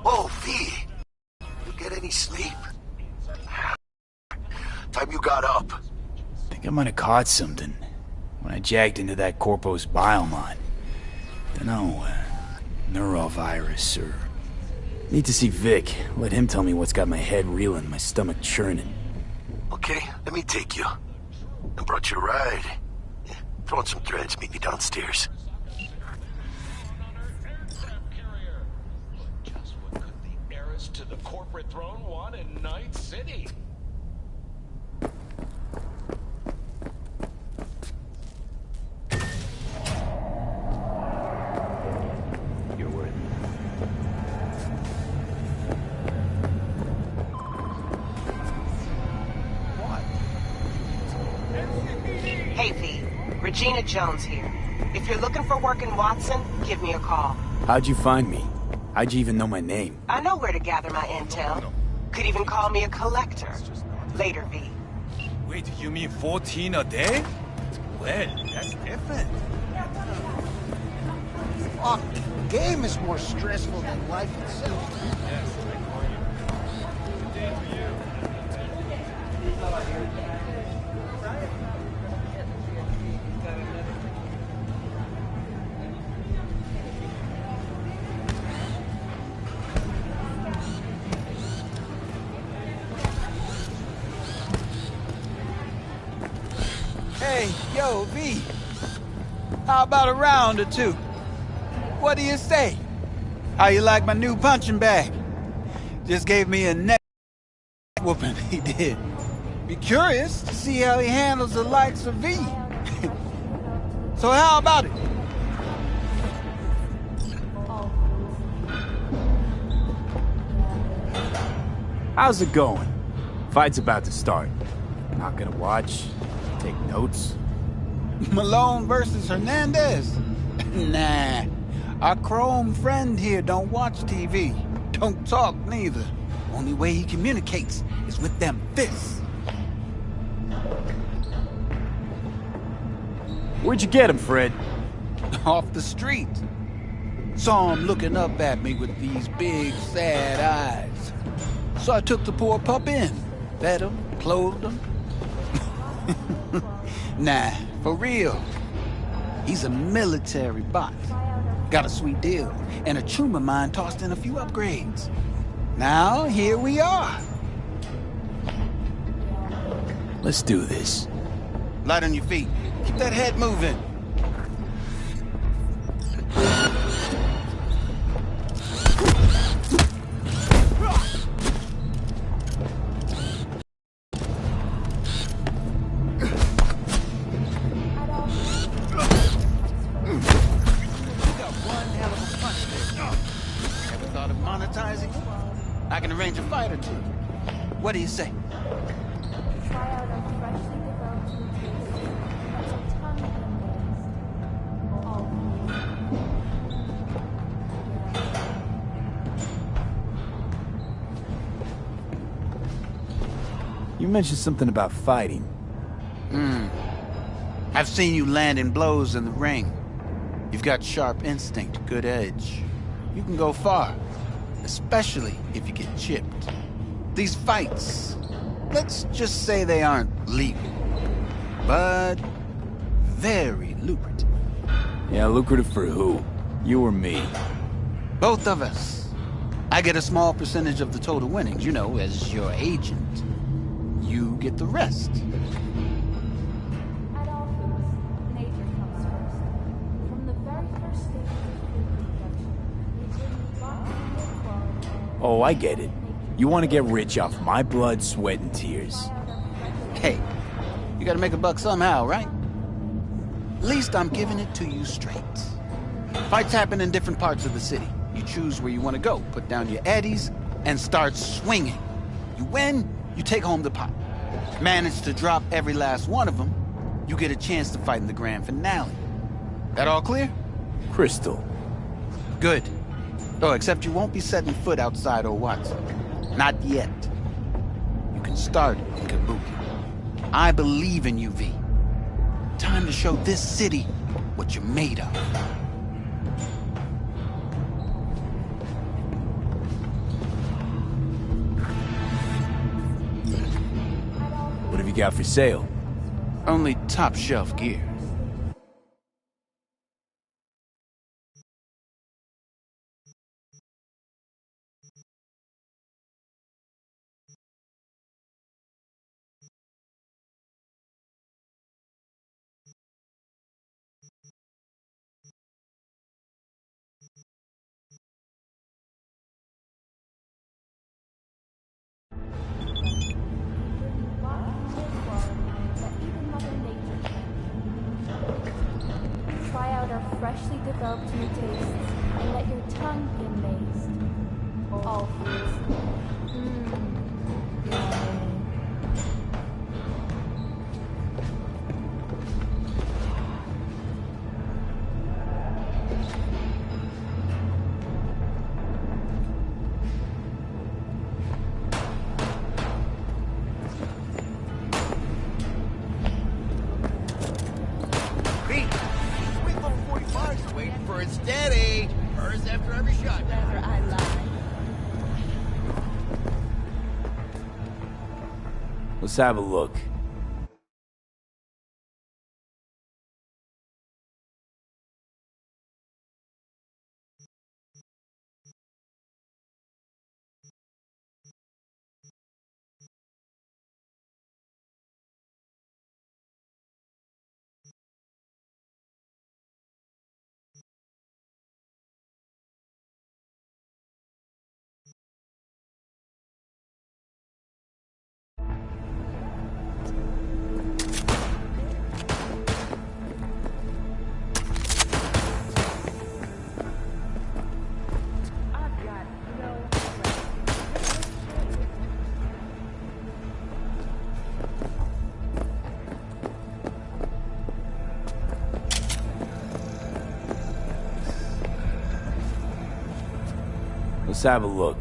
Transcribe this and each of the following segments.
Oh, V! You get any sleep? Time you got up. Think I might have caught something when I jacked into that Corpo's biomon. Dunno, neurovirus or... Need to see Vic. Let him tell me what's got my head reeling, my stomach churning. Okay, let me take you. I brought you a ride. Yeah, throw on some threads, meet me downstairs. Just what could the heiress to the corporate throne want in Night City? Your word. Hey, V. Regina Jones here. If you're looking for work in Watson, give me a call. How'd you find me? How'd you even know my name? I know where to gather my intel. Could even call me a collector. Later, V. Wait, you mean 14 a day? Well, that's different. Fuck, the game is more stressful than life itself. Hey, yo, V. How about a round or two? What do you say? How you like my new punching bag? Just gave me a neck whooping, he did. Be curious to see how he handles the likes of V. So how about it? How's it going? Fight's about to start. Not gonna watch? Take notes? Malone versus Hernandez? Nah. Our chrome friend here don't watch TV. Don't talk neither. Only way he communicates is with them fists. Where'd you get him, Fred? Off the street. Saw him looking up at me with these big, sad eyes. So I took the poor pup in. Fed him, clothed him. Nah, for real. He's a military bot. Got a sweet deal, and a tumor mine tossed in a few upgrades. Now, here we are. Let's do this. Light on your feet. Keep that head moving. I can arrange a fight or two. What do you say? Try out a freshly developed mutation that's a ton of You mentioned something about fighting. I've seen you landing blows in the ring. You've got sharp instinct, good edge. You can go far, especially if you get chipped. These fights, let's just say they aren't legal, but very lucrative. Yeah, lucrative for who? You or me? Both of us. I get a small percentage of the total winnings, you know, as your agent. You get the rest. At all foods, nature comes first. From the very first stage of food production, we bring botany quality. Oh, I get it. You want to get rich off my blood, sweat, and tears. Hey, you gotta make a buck somehow, right? At least I'm giving it to you straight. Fights happen in different parts of the city. You choose where you want to go, put down your eddies, and start swinging. You win, you take home the pot. Manage to drop every last one of them, you get a chance to fight in the grand finale. That all clear? Crystal. Good. Oh, except you won't be setting foot outside or Watson. Not yet. You can start in Kabuki. I believe in you, V. Time to show this city what you're made of. you got for sale? Only top shelf gear. Try out our freshly developed new tastes and let your tongue be amazed. All foods. Yummy. Pete, sweet little 45's waiting for its daddy. Hers after every shot. Whether I lie. Let's have a look. Let's have a look.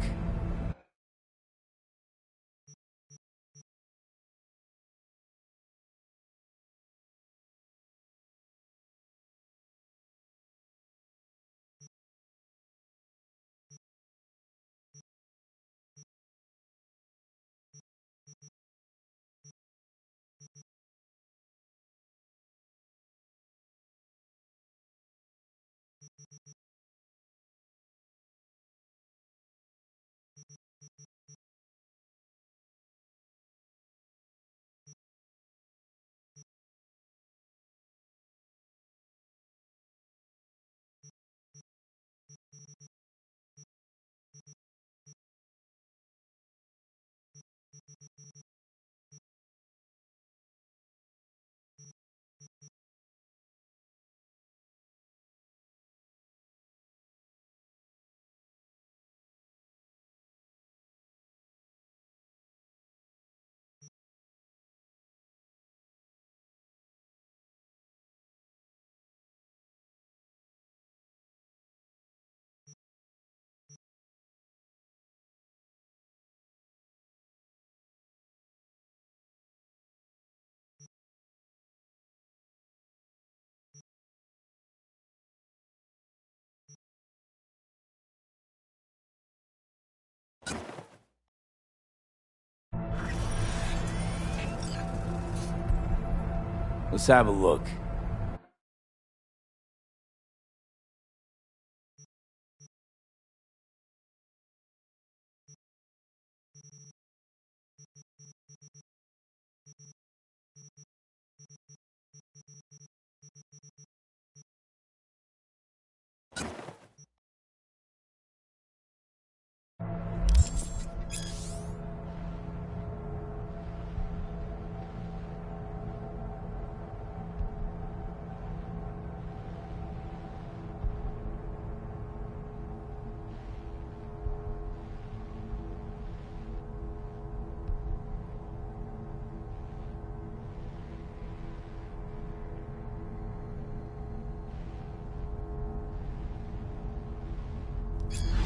Let's have a look.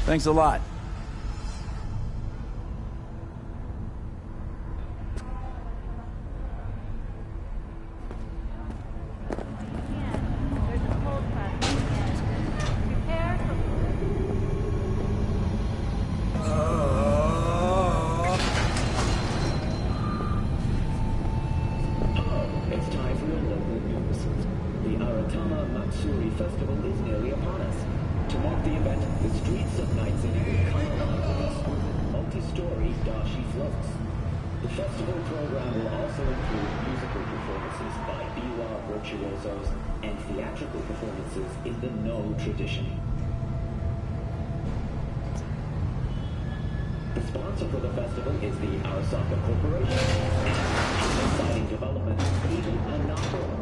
Thanks a lot. There's a cold press. Prepare for program will also include musical performances by biwa virtuosos and theatrical performances in the No tradition. The sponsor for the festival is the Arasaka Corporation, and an exciting development, even a novel.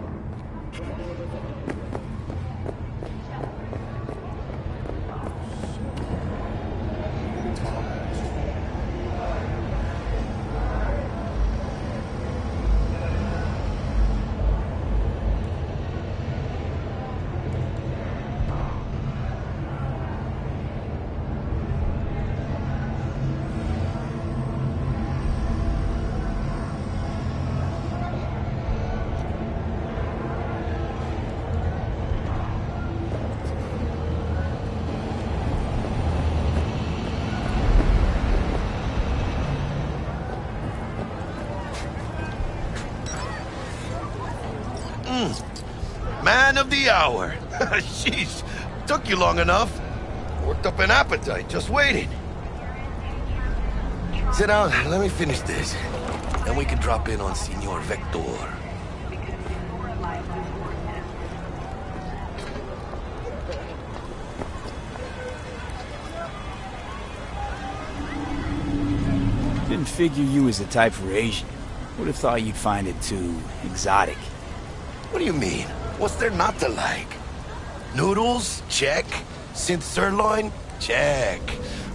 Man of the hour. Sheesh, took you long enough. Worked up an appetite, just waiting. Sit down, let me finish this. Then we can drop in on Senor Vector. Didn't figure you was the type for Asian. Would have thought you'd find it too exotic. What do you mean? What's there not to like? Noodles? Check. Synth sirloin? Check.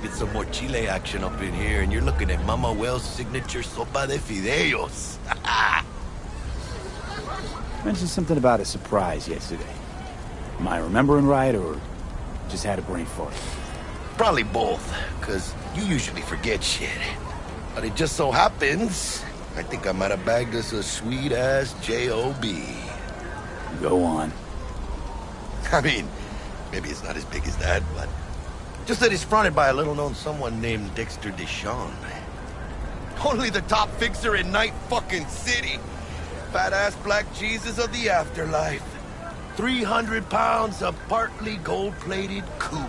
Get some more chile action up in here, and you're looking at Mama Well's signature sopa de fideos. Mentioned something about a surprise yesterday. Am I remembering right, or just had a brain fart? Probably both, because you usually forget shit. But it just so happens, I think I might have bagged us a sweet-ass J.O.B. Go on. I mean, maybe it's not as big as that, but... just that it's fronted by a little-known someone named Dexter Deshawn. Only the top fixer in Night fucking City. Fat-ass black Jesus of the afterlife. 300 pounds of partly gold-plated cool.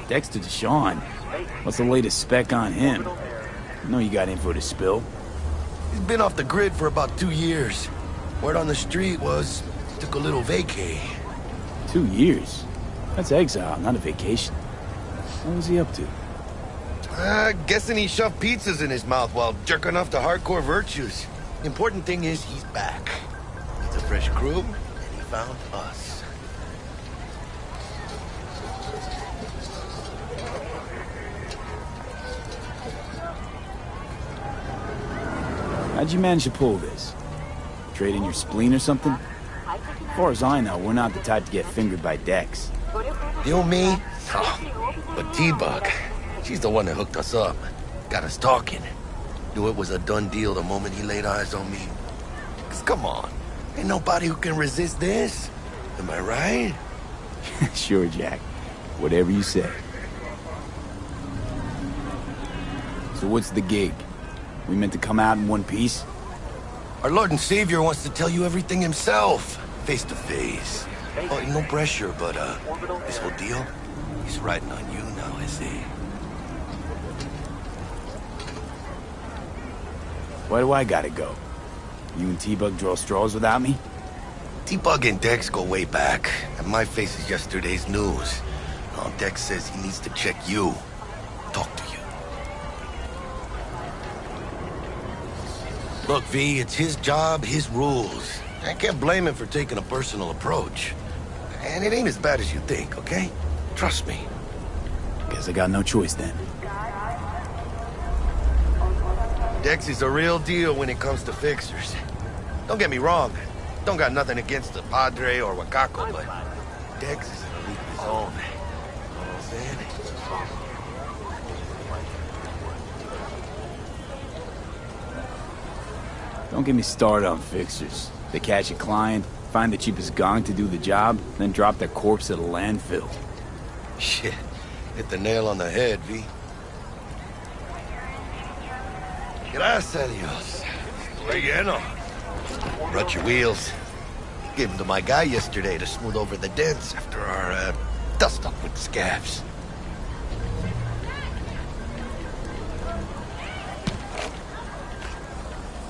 Dexter Deshawn. What's the latest spec on him? I know you got info to spill. He's been off the grid for about 2 years. Word on the street was he took a little vacay. 2 years? That's exile, not a vacation. What was he up to? Guessing he shoved pizzas in his mouth while jerking off to hardcore virtues. The important thing is he's back. It's a fresh crew, and he found us. How'd you manage to pull this? Trade in your spleen or something? As far as I know, we're not the type to get fingered by Dex. You, me? Oh, but T-Bug, she's the one that hooked us up. Got us talking. Knew it was a done deal the moment he laid eyes on me. 'Cause come on, ain't nobody who can resist this. Am I right? Sure, Jack. Whatever you say. So what's the gig? We meant to come out in one piece? Our Lord and Savior wants to tell you everything himself, face to face. Oh, no pressure, but this whole deal, he's riding on you now, I see. Why do I gotta go? You and T-Bug draw straws without me? T-Bug and Dex go way back, and my face is yesterday's news. Now Dex says he needs to check you, talk to you. Look, V, it's his job, his rules. I can't blame him for taking a personal approach. And it ain't as bad as you think, okay? Trust me. Guess I got no choice then. Dex is a real deal when it comes to fixers. Don't get me wrong. Don't got nothing against the Padre or Wakako, but Dex is in a league of his own. You know what I'm saying? Don't get me started on fixers. They catch a client, find the cheapest gong to do the job, then drop their corpse at a landfill. Shit. Hit the nail on the head, V. Gracias a Dios. Relleno. Brought your wheels. Gave them to my guy yesterday to smooth over the dents after our, dust-up with scabs.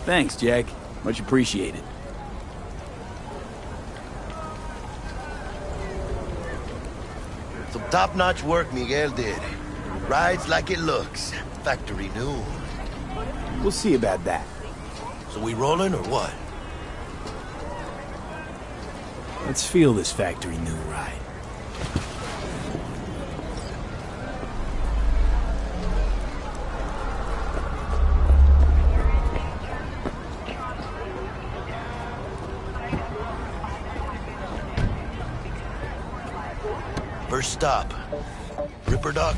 Thanks, Jack. Much appreciated. Some top-notch work Miguel did. Rides like it looks. Factory new. We'll see about that. So we rolling or what? Let's feel this factory new ride. First stop. Ripper Duck.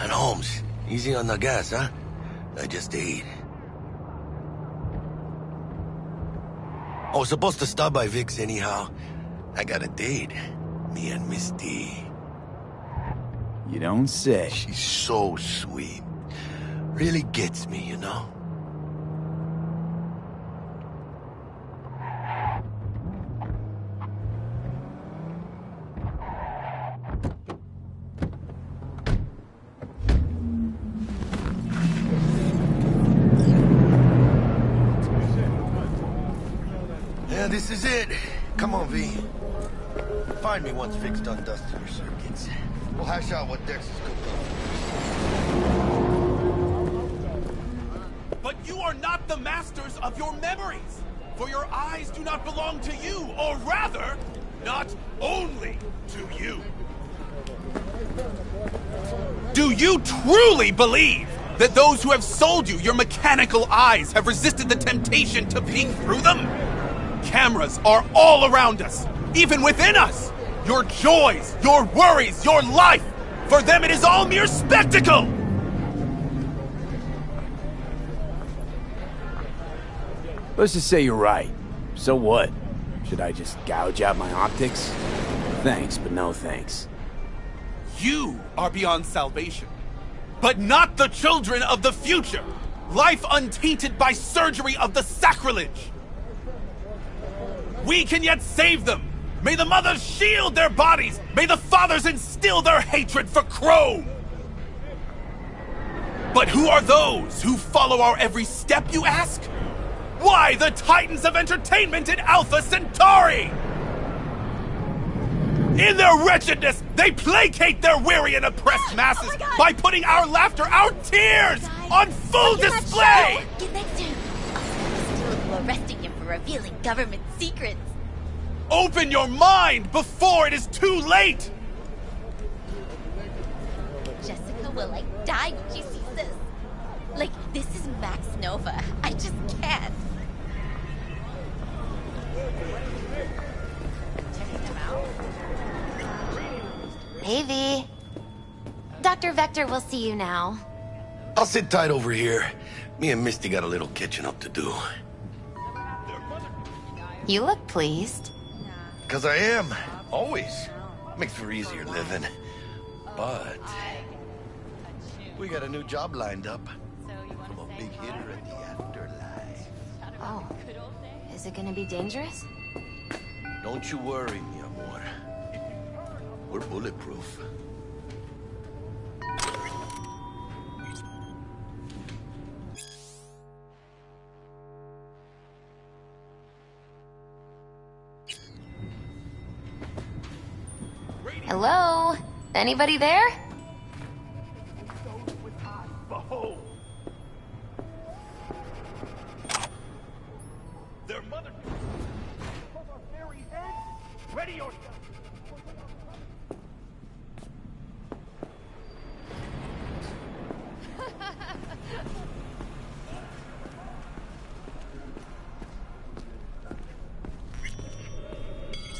And Holmes. Easy on the gas, huh? I just ate. I was supposed to stop by Vic's anyhow. I got a date. Me and Miss D. You don't say. She's so sweet. Really gets me, you know? Yeah, this is it. Come on, V. Find me once Vic's done dusting your circuits. We'll hash out what Dex is cooked up. But you are not the masters of your memories, for your eyes do not belong to you, or rather, not only to you. Do you truly believe that those who have sold you your mechanical eyes have resisted the temptation to peek through them? Cameras are all around us, even within us. Your joys, your worries, your life. For them it is all mere spectacle. Let's just say you're right. So what? Should I just gouge out my optics? Thanks, but no thanks. You are beyond salvation, but not the children of the future. Life untainted by surgery of the sacrilege. We can yet save them. May the mothers shield their bodies. May the fathers instill their hatred for Crow. But who are those who follow our every step, you ask? Why, the titans of entertainment in Alpha Centauri! In their wretchedness, they placate their weary and oppressed masses by putting our laughter, our tears, on full display! Get next to him. Still arresting him for revealing government secrets. Open your mind before it is too late! Jessica will, die when she sees this. This is Max Nova. I just can't. Checking them out? Hey, V. Dr. Vector will see you now. I'll sit tight over here. Me and Misty got a little catching up to do. You look pleased. 'Cause I am. Always. Makes for easier living. But we got a new job lined up. From a big hitter in the afterlife. Oh. Is it gonna be dangerous? Don't you worry, mi amor. We're bulletproof. Hello? Anybody there? Behold. Their mother above our very heads. Ready or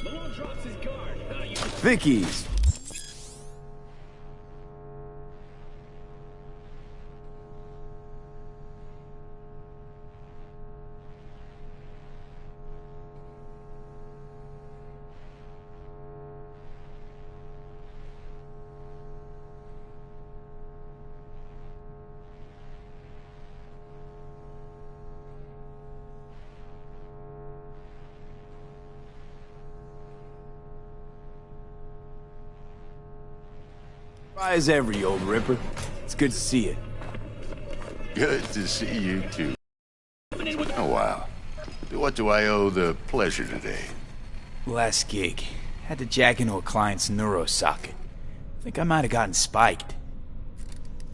Malone drops his guard. Vicky's. Why as ever, you old ripper. It's good to see you. Good to see you, too. A while. What do I owe the pleasure today? Last gig. Had to jack into a client's neuro socket. Think I might have gotten spiked.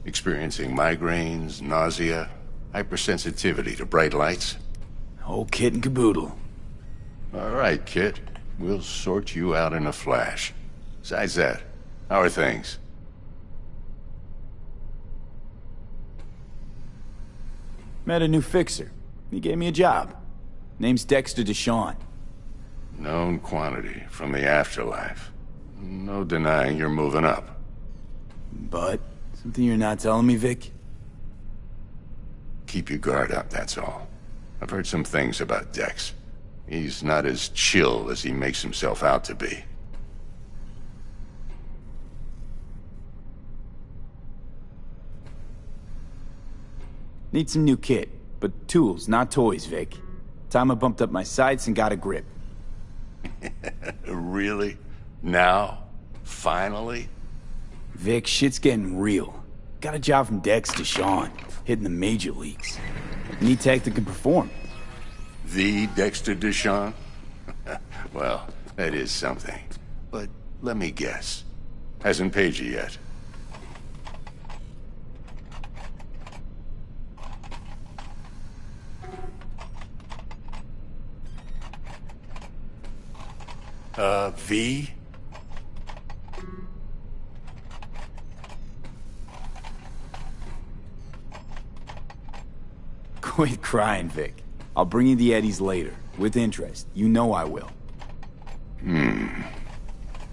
Experiencing migraines, nausea, hypersensitivity to bright lights? Whole kit and caboodle. All right, kid. We'll sort you out in a flash. Besides that, how are things? Met a new fixer. He gave me a job. Name's Dexter DeShawn. Known quantity from the afterlife. No denying you're moving up. But, something you're not telling me, Vic? Keep your guard up, that's all. I've heard some things about Dex. He's not as chill as he makes himself out to be. Need some new kit, but tools, not toys, Vic. Time I bumped up my sights and got a grip. Really? Now? Finally? Vic, shit's getting real. Got a job from Dex to Sean, hitting the major leagues. Need tech that can perform. The Dexter DeShawn? Well, that is something. But let me guess. Hasn't paid you yet. V? Quit crying, Vic. I'll bring you the eddies later, with interest. You know I will.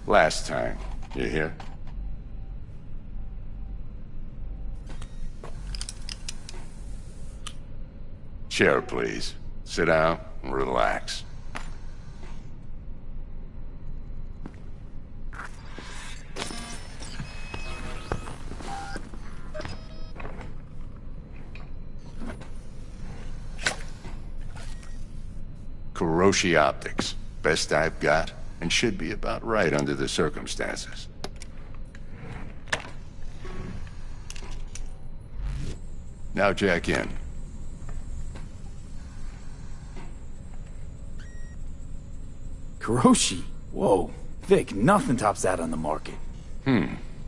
Last time. You hear? Chair, please. Sit down and relax. Kuroshi Optics. Best I've got, and should be about right under the circumstances. Now jack in. Kuroshi? Whoa. Vic, nothing tops that on the market.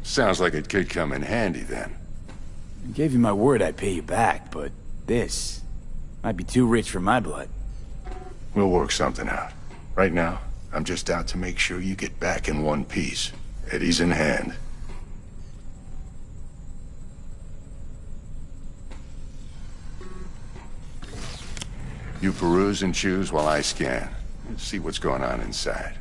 Sounds like it could come in handy then. I gave you my word I'd pay you back, but this might be too rich for my blood. We'll work something out. Right now, I'm just out to make sure you get back in one piece. Eddie's in hand. You peruse and choose while I scan. See what's going on inside.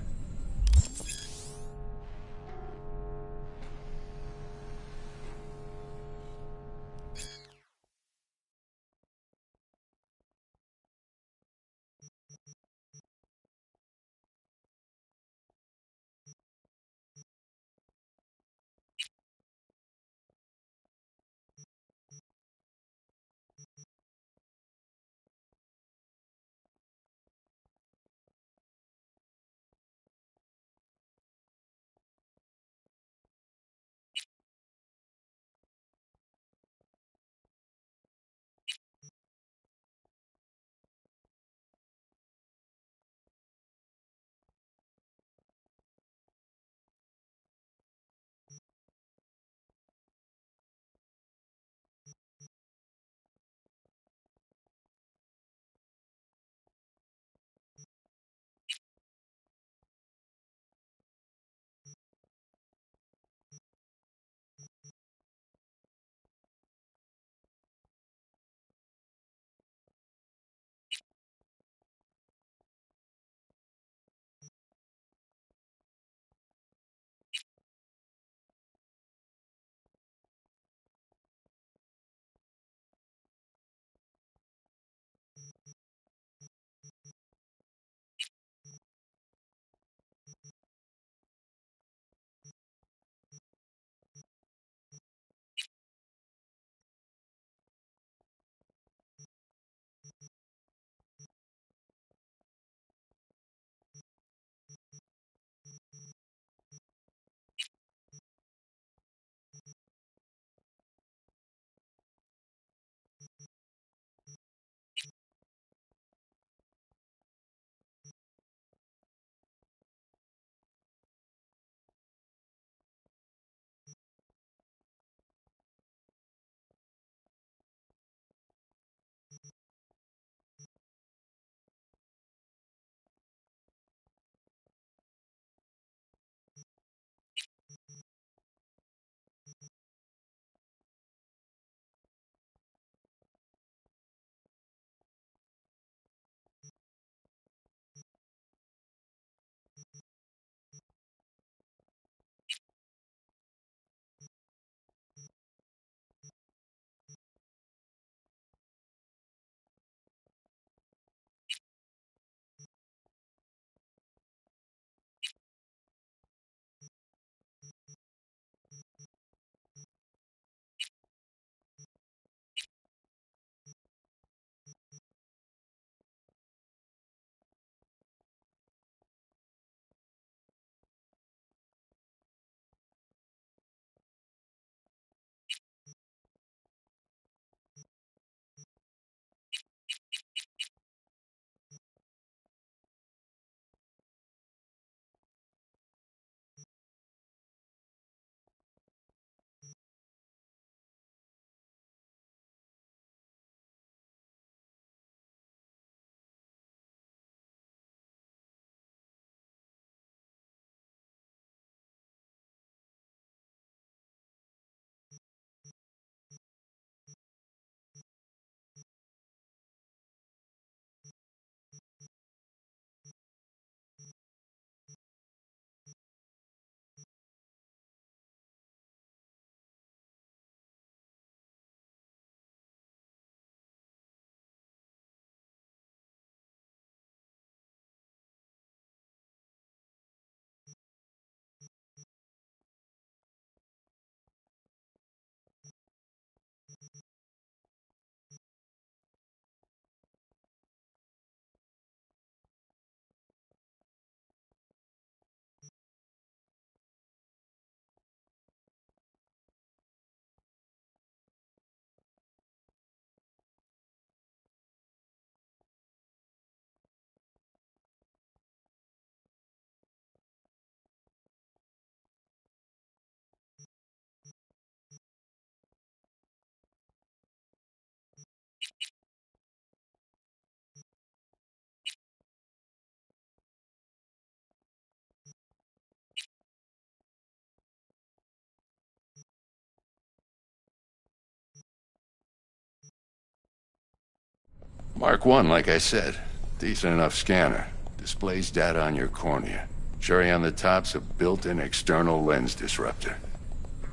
Mark 1, like I said. Decent enough scanner. Displays data on your cornea. Cherry on the top's a built-in external lens disruptor.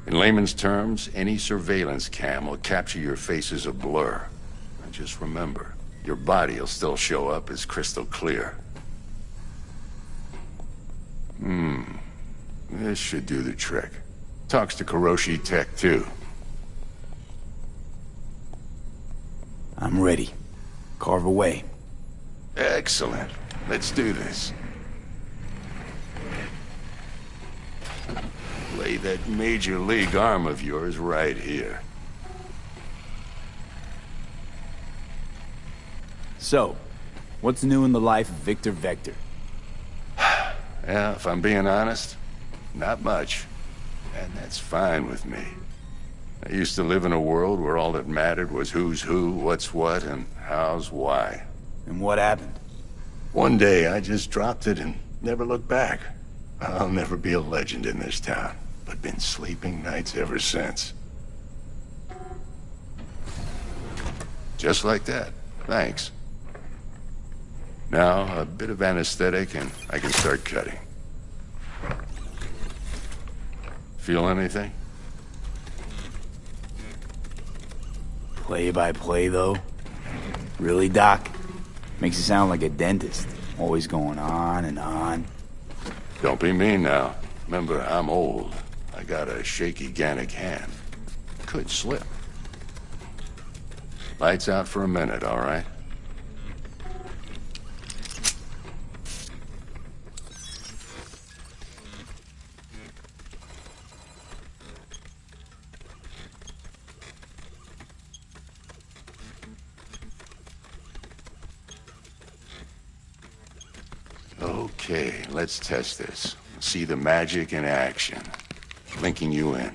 In layman's terms, any surveillance cam will capture your face as a blur. And just remember, your body will still show up as crystal clear. This should do the trick. Talks to Kuroshi Tech, too. I'm ready. Carve away. Excellent. Let's do this. Lay that major league arm of yours right here. So, what's new in the life of Victor Vector? Yeah, if I'm being honest, not much. And that's fine with me. I used to live in a world where all that mattered was who's who, what's what, and how's why. And what happened? One day, I just dropped it and never looked back. I'll never be a legend in this town, but been sleeping nights ever since. Just like that. Thanks. Now, a bit of anesthetic and I can start cutting. Feel anything? Play by play, though? Really, Doc? Makes you sound like a dentist. Always going on and on. Don't be mean now. Remember, I'm old. I got a shaky Gannic hand. Could slip. Lights out for a minute, all right? Okay, let's test this. See the magic in action. Linking you in.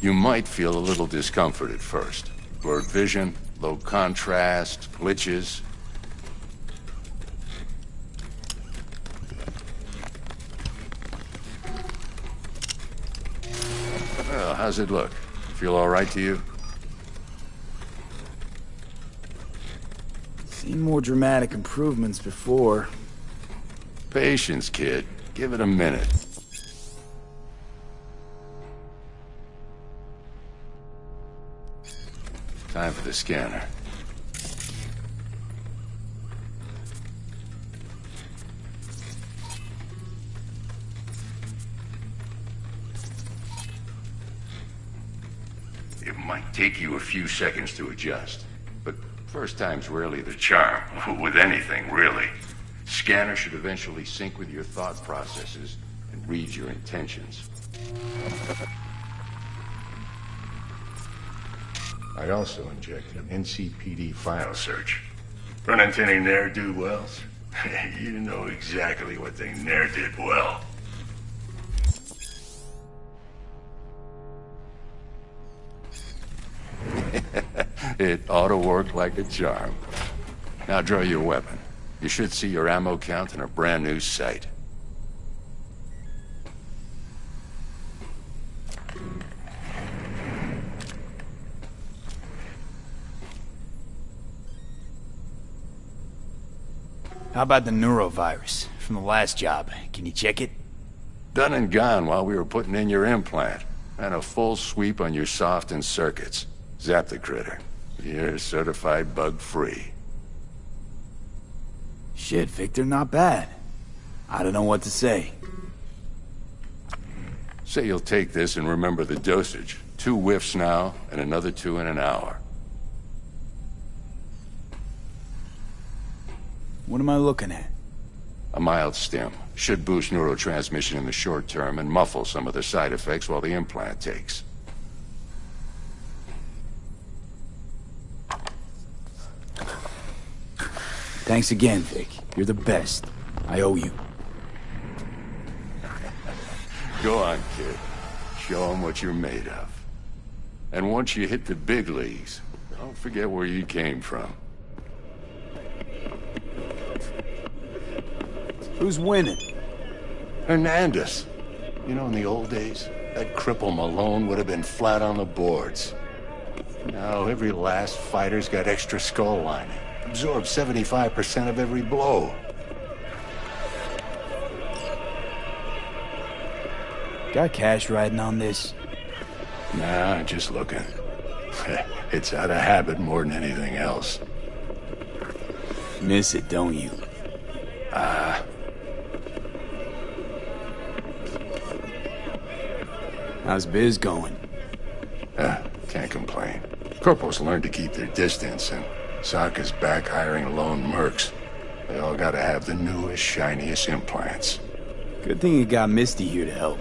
You might feel a little discomfort at first. Blurred vision, low contrast, glitches. Well, how's it look? Feel all right to you? Seen more dramatic improvements before. Patience, kid. Give it a minute. Time for the scanner. It might take you a few seconds to adjust, but first time's rarely the charm, with anything, really. Scanner should eventually sync with your thought processes and read your intentions. I also injected an NCPD file search. Run into any ne'er-do-wells? You know exactly what they ne'er did well. It ought to work like a charm. Now draw your weapon. You should see your ammo count in a brand new sight. How about the neurovirus from the last job? Can you check it? Done and gone while we were putting in your implant. And a full sweep on your soft and circuits. Zap the critter. You're certified bug-free. Shit, Victor, not bad. I don't know what to say. Say you'll take this and remember the dosage. 2 whiffs now, and another 2 in an hour. What am I looking at? A mild stim. Should boost neurotransmission in the short term and muffle some of the side effects while the implant takes. Thanks again, Vic. You're the best. I owe you. Go on, kid. Show them what you're made of. And once you hit the big leagues, don't forget where you came from. Who's winning? Hernandez. You know, in the old days, that cripple Malone would have been flat on the boards. Now every last fighter's got extra skull lining. Absorbs 75% of every blow. Got cash riding on this? Nah, just looking. It's out of habit more than anything else. Miss it, don't you? How's biz going? Can't complain. Corporals learned to keep their distance, and Sokka's back hiring lone mercs. They all gotta have the newest, shiniest implants. Good thing you got Misty here to help.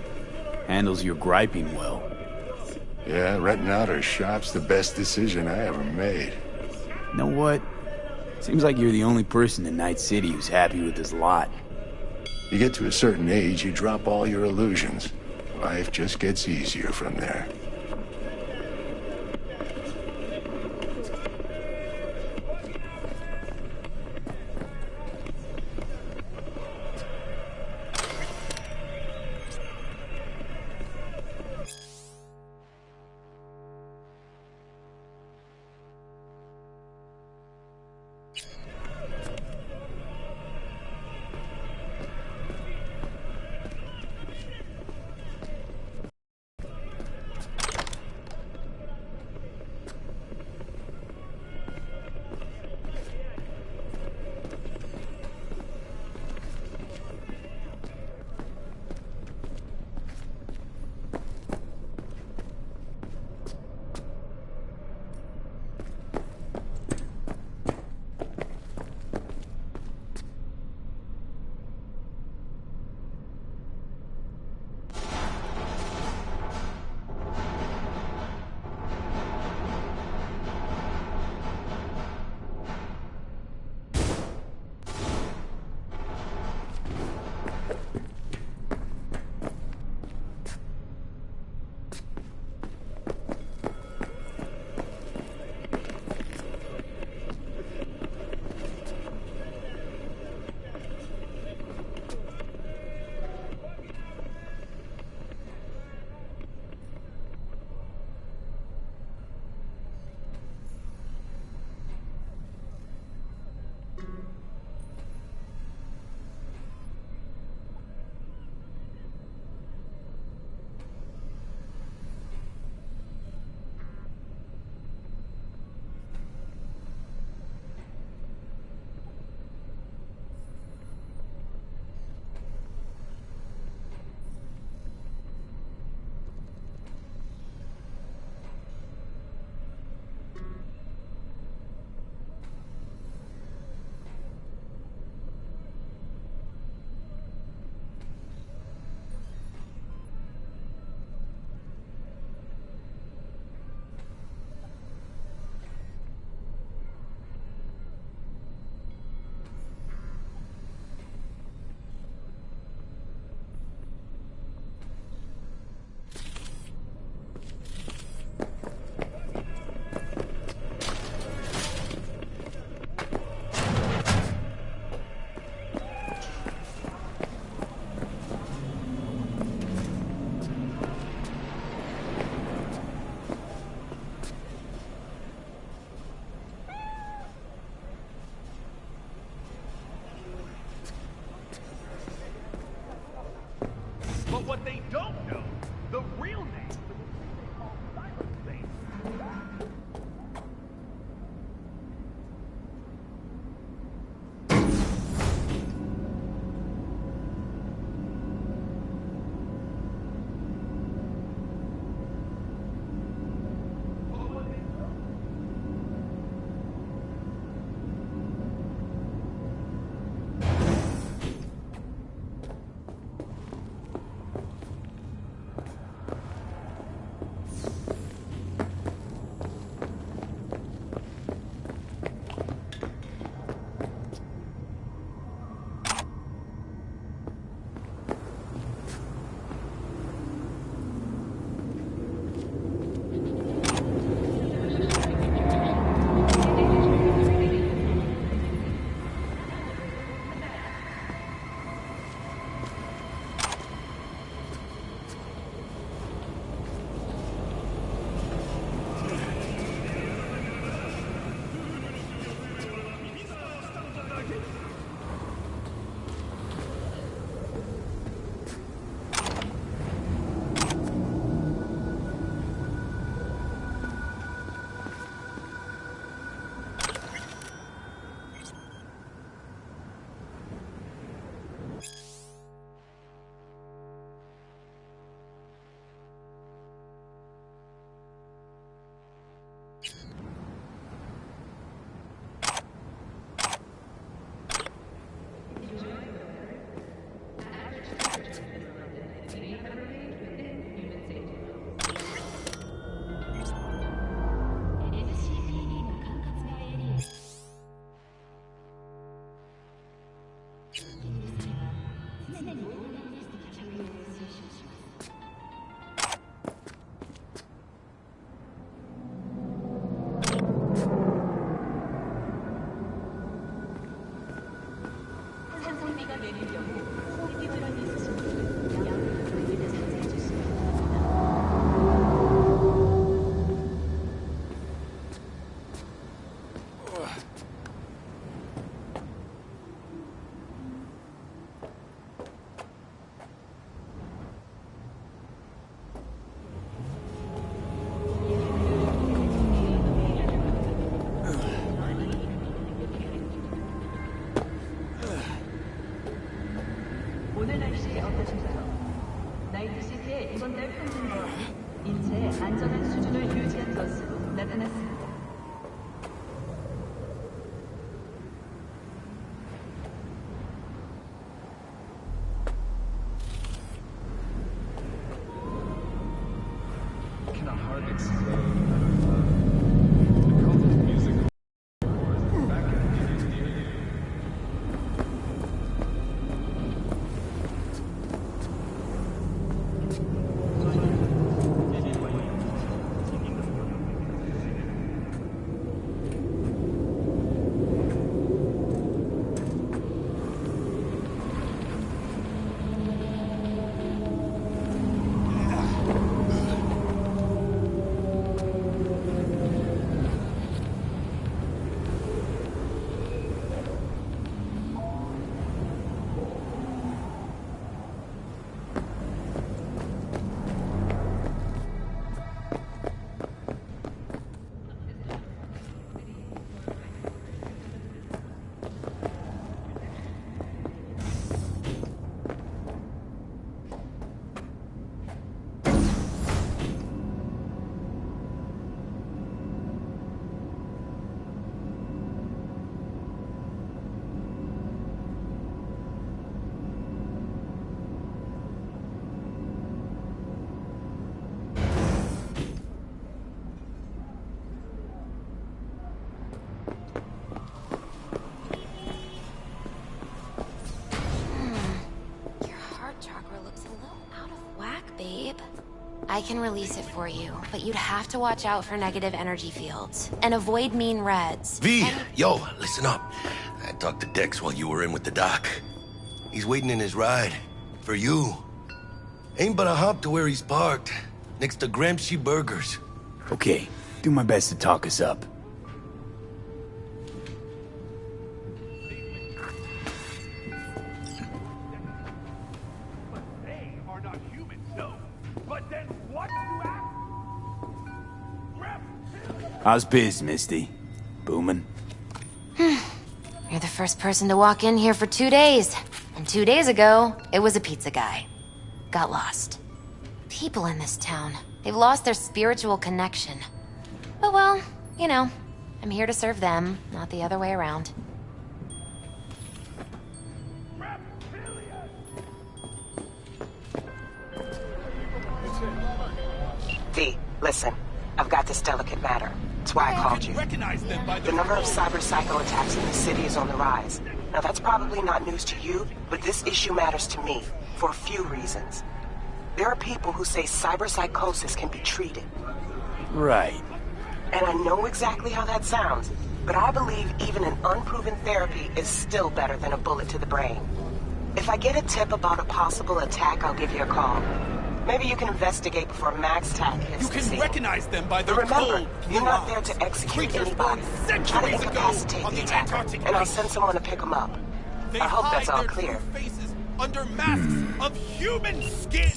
Handles your griping well. Yeah, renting out her shop's the best decision I ever made. You know what? Seems like you're the only person in Night City who's happy with this lot. You get to a certain age, you drop all your illusions. Life just gets easier from there. But what they don't know, the real name of cyberspace. 때 이번 달 평균과 인체의 안전한 수준을 유지한 것으로 나타났습니다. I can release it for you, but you'd have to watch out for negative energy fields and avoid mean reds. V, yo, listen up. I talked to Dex while you were in with the doc. He's waiting in his ride. For you. Ain't but a hop to where he's parked. Next to Gramsci Burgers. Okay, do my best to talk us up. They are not humans, no. But then what you ask? How's biz, Misty? Booming? You're the first person to walk in here for 2 days. And 2 days ago, it was a pizza guy. Got lost. People in this town, they've lost their spiritual connection. But well, you know, I'm here to serve them, not the other way around. V, listen. I've got this delicate matter. That's why I called you. The number of cyber-psycho attacks in the city is on the rise. Now that's probably not news to you, but this issue matters to me for a few reasons. There are people who say cyberpsychosis can be treated. Right. And I know exactly how that sounds, but I believe even an unproven therapy is still better than a bullet to the brain. If I get a tip about a possible attack, I'll give you a call. Maybe you can investigate before Max Tack hits the scene. You can recognize them by their Remember, cold blue you're not eyes. there to execute Creatures anybody. born Try to centuries ago incapacitate on the the attacker, Antarctic and I'll ice. send someone to pick him up. They I hope hide that's all their clear. true faces under masks of human skin.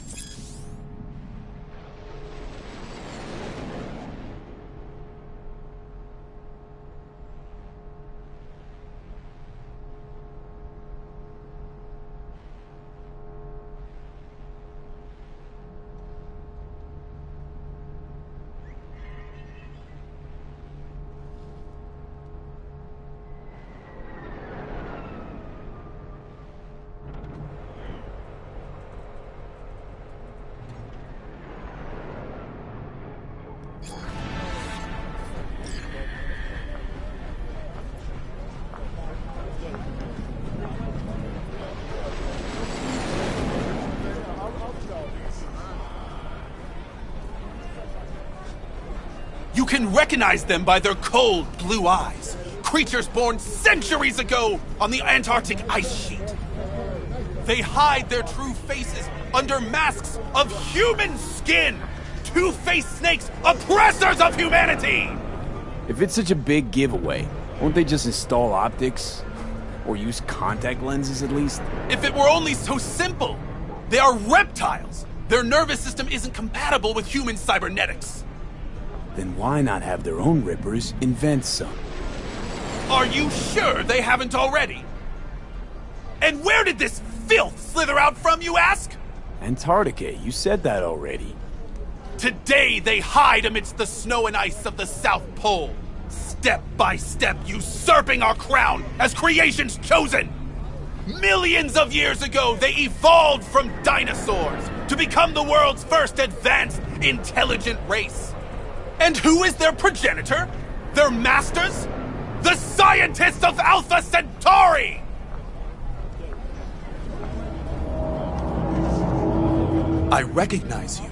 You can recognize them by their cold blue eyes. Creatures born centuries ago on the Antarctic ice sheet. They hide their true faces under masks of human skin. Two-faced snakes, oppressors of humanity! If it's such a big giveaway, won't they just install optics? Or use contact lenses at least? If it were only so simple! They are reptiles! Their nervous system isn't compatible with human cybernetics. Then why not have their own rippers invent some? Are you sure they haven't already? And where did this filth slither out from, you ask? Antarctica, you said that already. Today they hide amidst the snow and ice of the South Pole, step by step usurping our crown as creation's chosen. Millions of years ago, they evolved from dinosaurs to become the world's first advanced, intelligent race. And who is their progenitor? Their masters? The scientists of Alpha Centauri! I recognize you.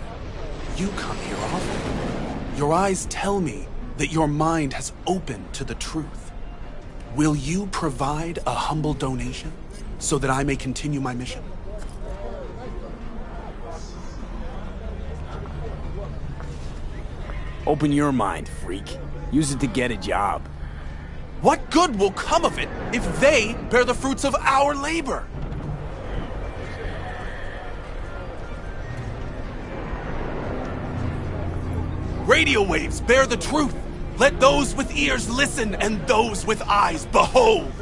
You come here often. Your eyes tell me that your mind has opened to the truth. Will you provide a humble donation so that I may continue my mission? Open your mind, freak. Use it to get a job. What good will come of it if they bear the fruits of our labor? Radio waves bear the truth. Let those with ears listen and those with eyes behold.